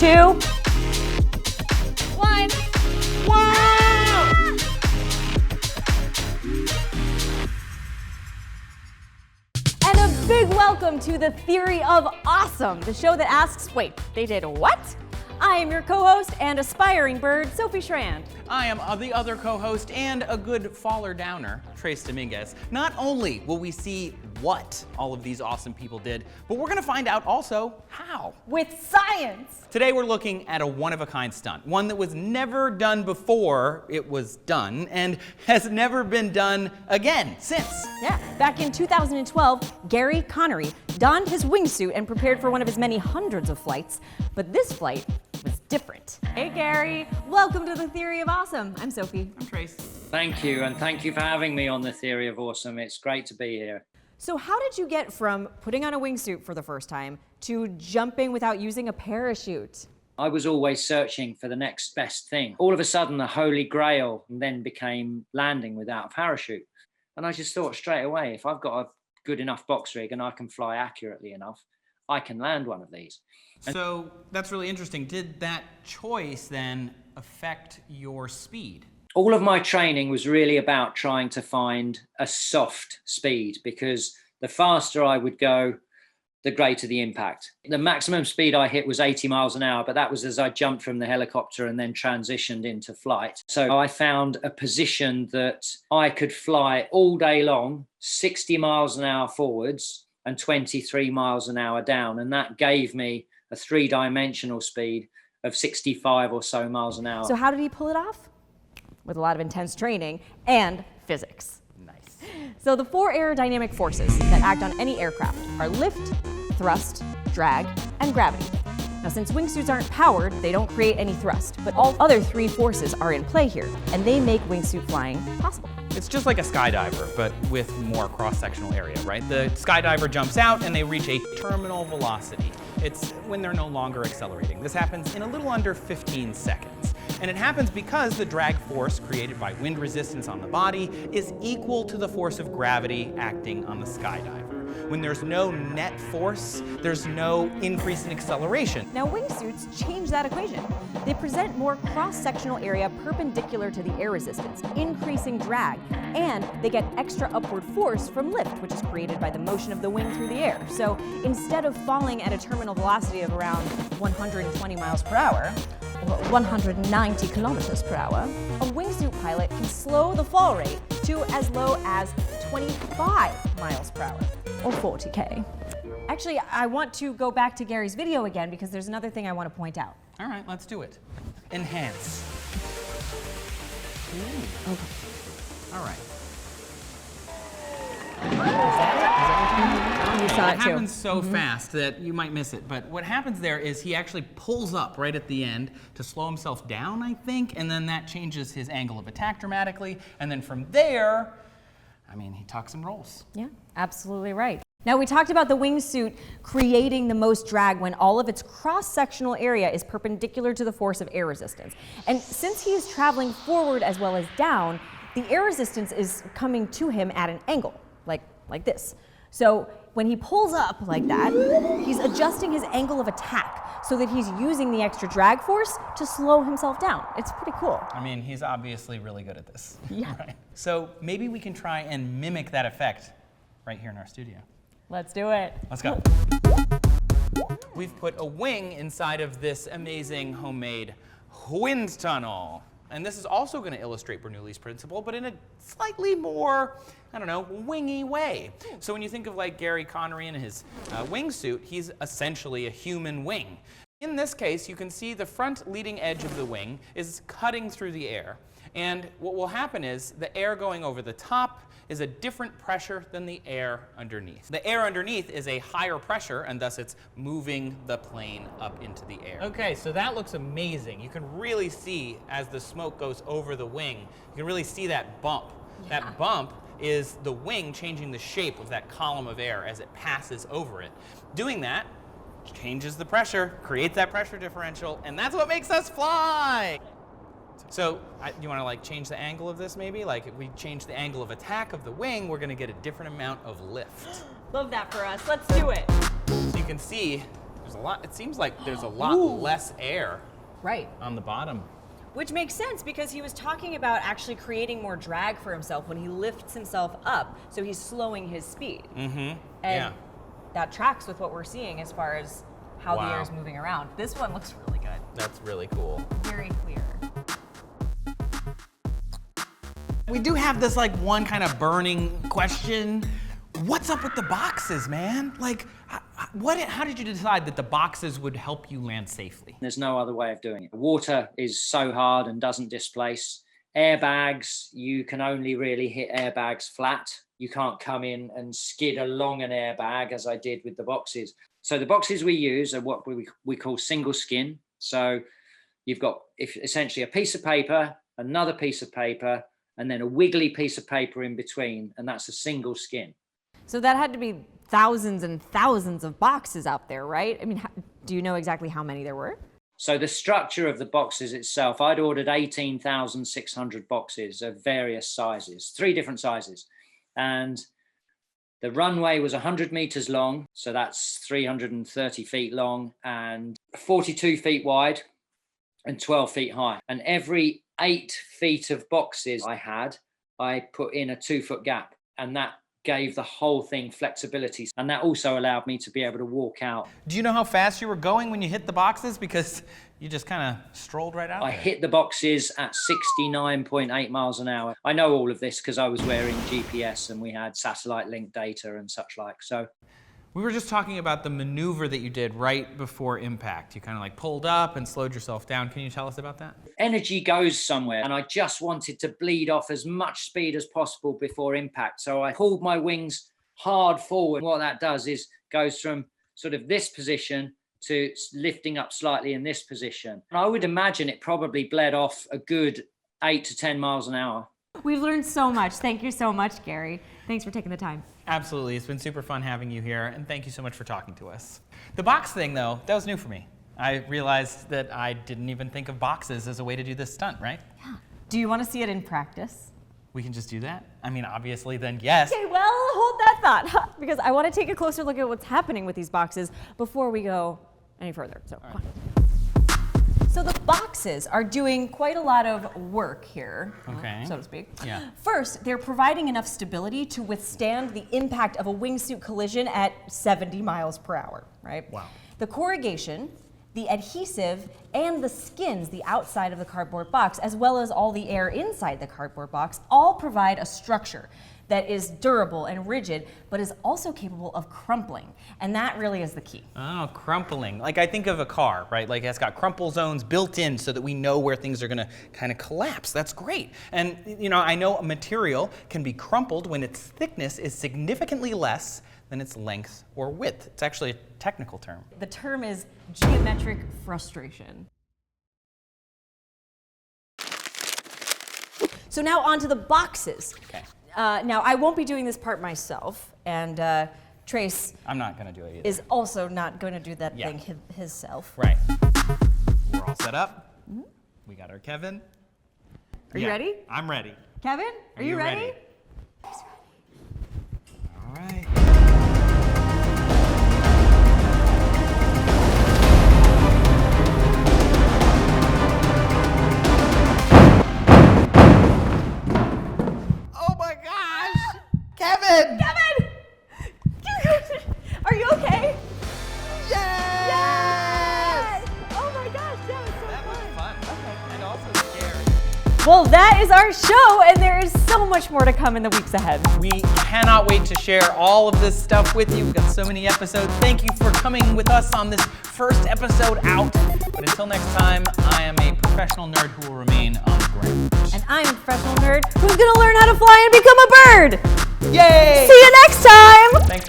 2, 1. Wow! And a big welcome to the Theory of Awesome, the show that asks, wait, they did what? I am your co-host and aspiring bird, Sophie Schrand. I am the other co-host and a good faller downer, Trace Dominguez. Not only will we see what all of these awesome people did, but we're gonna find out also how. With science. Today we're looking at a one-of-a-kind stunt, one that was never done before it was done and has never been done again since. Yeah, back in 2012, Gary Connery donned his wingsuit and prepared for one of his many hundreds of flights, but this flight was different. Hey Gary, welcome to the Theory of Awesome. I'm Sophie. I'm Trace. Thank you, and thank you for having me on the Theory of Awesome. It's great to be here. So how did you get from putting on a wingsuit for the first time to jumping without using a parachute? I was always searching for the next best thing. All of a sudden, the holy grail then became landing without a parachute. And I just thought straight away, if I've got a good enough box rig and I can fly accurately enough, I can land one of these. So that's really interesting. Did that choice then affect your speed? All of my training was really about trying to find a soft speed, because the faster I would go, the greater the impact. The maximum speed I hit was 80 miles an hour, but that was as I jumped from the helicopter and then transitioned into flight. So I found a position that I could fly all day long, 60 miles an hour forwards and 23 miles an hour down. And that gave me a three-dimensional speed of 65 or so miles an hour. So how did he pull it off? With a lot of intense training and physics. Nice. So the 4 aerodynamic forces that act on any aircraft are lift, thrust, drag, and gravity. Now, since wingsuits aren't powered, they don't create any thrust, but all other 3 forces are in play here, and they make wingsuit flying possible. It's just like a skydiver, but with more cross-sectional area, right? The skydiver jumps out and they reach a terminal velocity. It's when they're no longer accelerating. This happens in a little under 15 seconds. And it happens because the drag force created by wind resistance on the body is equal to the force of gravity acting on the skydiver. When there's no net force, there's no increase in acceleration. Now, wingsuits change that equation. They present more cross-sectional area perpendicular to the air resistance, increasing drag, and they get extra upward force from lift, which is created by the motion of the wing through the air. So instead of falling at a terminal velocity of around 120 miles per hour, or 190 kilometers per hour, a wingsuit pilot can slow the fall rate to as low as 25 miles per hour, or 40K. Actually, I want to go back to Gary's video again because there's another thing I want to point out. All right, let's do it. Enhance. Ooh. Okay. All right. You saw it It too. happens so fast that you might miss it, but what happens there is he actually pulls up right at the end to slow himself down, I think, and then that changes his angle of attack dramatically, and then from there, I mean, he tucks and rolls. Yeah, absolutely right. Now, we talked about the wingsuit creating the most drag when all of its cross-sectional area is perpendicular to the force of air resistance. And since he is traveling forward as well as down, the air resistance is coming to him at an angle, like this. So when he pulls up like that, he's adjusting his angle of attack so that he's using the extra drag force to slow himself down. It's pretty cool. I mean, he's obviously really good at this. Yeah. Right. So maybe we can try and mimic that effect right here in our studio. Let's do it. Let's go. We've put a wing inside of this amazing homemade wind tunnel. And this is also going to illustrate Bernoulli's principle, but in a slightly more, I don't know, wingy way. So when you think of like Gary Connery in his wingsuit, he's essentially a human wing. In this case, you can see the front leading edge of the wing is cutting through the air. And what will happen is the air going over the top is a different pressure than the air underneath. The air underneath is a higher pressure, and thus it's moving the plane up into the air. Okay, so that looks amazing. You can really see as the smoke goes over the wing, you can really see that bump. Yeah. That bump is the wing changing the shape of that column of air as it passes over it. Doing that changes the pressure, creates that pressure differential, and that's what makes us fly. So you want to like change the angle of this maybe? Like if we change the angle of attack of the wing, we're going to get a different amount of lift. Love that for us. Let's do it. So you can see There's a lot, it seems like there's a lot less air Right. on the bottom. Which makes sense because he was talking about actually creating more drag for himself when he lifts himself up, so he's slowing his speed. Mm-hmm. And that tracks with what we're seeing as far as how the air is moving around. This one looks really good. That's really cool. Very clear. We do have this like one kind of burning question. What's up with the boxes, man? Like, how did you decide that the boxes would help you land safely? There's no other way of doing it. Water is so hard and doesn't displace. Airbags, you can only really hit airbags flat. You can't come in and skid along an airbag as I did with the boxes. So the boxes we use are what we call single skin. So you've got essentially a piece of paper, another piece of paper, and then a wiggly piece of paper in between, and that's a single skin. So that had to be thousands and thousands of boxes out there, right? I mean, do you know exactly how many there were? So the structure of the boxes itself, I'd ordered 18,600 boxes of various sizes, 3 different sizes. And the runway was 100 meters long, so that's 330 feet long and 42 feet wide and 12 feet high. And every 8 feet of boxes I put in a 2-foot gap, and that gave the whole thing flexibility. And that also allowed me to be able to walk out. Do you know how fast you were going when you hit the boxes? Because you just kind of strolled right out I there. hit the boxes at 69.8 miles an hour. I know all of this because I was wearing GPS and we had satellite link data and such like. So we were just talking about the maneuver that you did right before impact. You kind of like pulled up and slowed yourself down. Can you tell us about that? energy goes somewhere, and I just wanted to bleed off as much speed as possible before impact. So I pulled my wings hard forward. What that does is goes from sort of this position to lifting up slightly in this position. And I would imagine it probably bled off a good 8 to 10 miles an hour. We've learned so much. Thank you so much, Gary. Thanks for taking the time. Absolutely. It's been super fun having you here, and thank you so much for talking to us. The box thing, though, that was new for me. I realized that I didn't even think of boxes as a way to do this stunt, right? Yeah. Do you want to see it in practice? We can just do that? I mean, obviously, then yes. Okay, well, hold that thought, because I want to take a closer look at what's happening with these boxes before we go any further. So, come on. So the boxes are doing quite a lot of work here, so to speak. Yeah. First, they're providing enough stability to withstand the impact of a wingsuit collision at 70 miles per hour, right? Wow. The corrugation, the adhesive, and the skins, the outside of the cardboard box, as well as all the air inside the cardboard box, all provide a structure that is durable and rigid, but is also capable of crumpling. And that really is the key. Oh, crumpling. Like I think of a car, right? Like it's got crumple zones built in so that we know where things are gonna kind of collapse. That's great. And you know, I know a material can be crumpled when its thickness is significantly less than its length or width. It's actually a technical term. The term is geometric frustration. So now on to the boxes. Okay. Now, I won't be doing this part myself, and Trace I'm not gonna do it either. is also not going to do that Yeah. thing himself. Right. We're all set up. Mm-hmm. We got our Kevin. Are you ready? I'm ready. Kevin, are you ready? All right. Oh my gosh! Kevin! Kevin! Are you okay? Yes! Oh my gosh, that was so That was fun. fun. Okay. And also scary. Well, that is our show, and there is so much more to come in the weeks ahead. We cannot wait to share all of this stuff with you. We've got so many episodes. Thank you for coming with us on this first episode out. But until next time, I am a professional nerd who will remain on the ground. And I'm a professional nerd who's going to learn how to fly and become a bird. Yay! See you next time! Thanks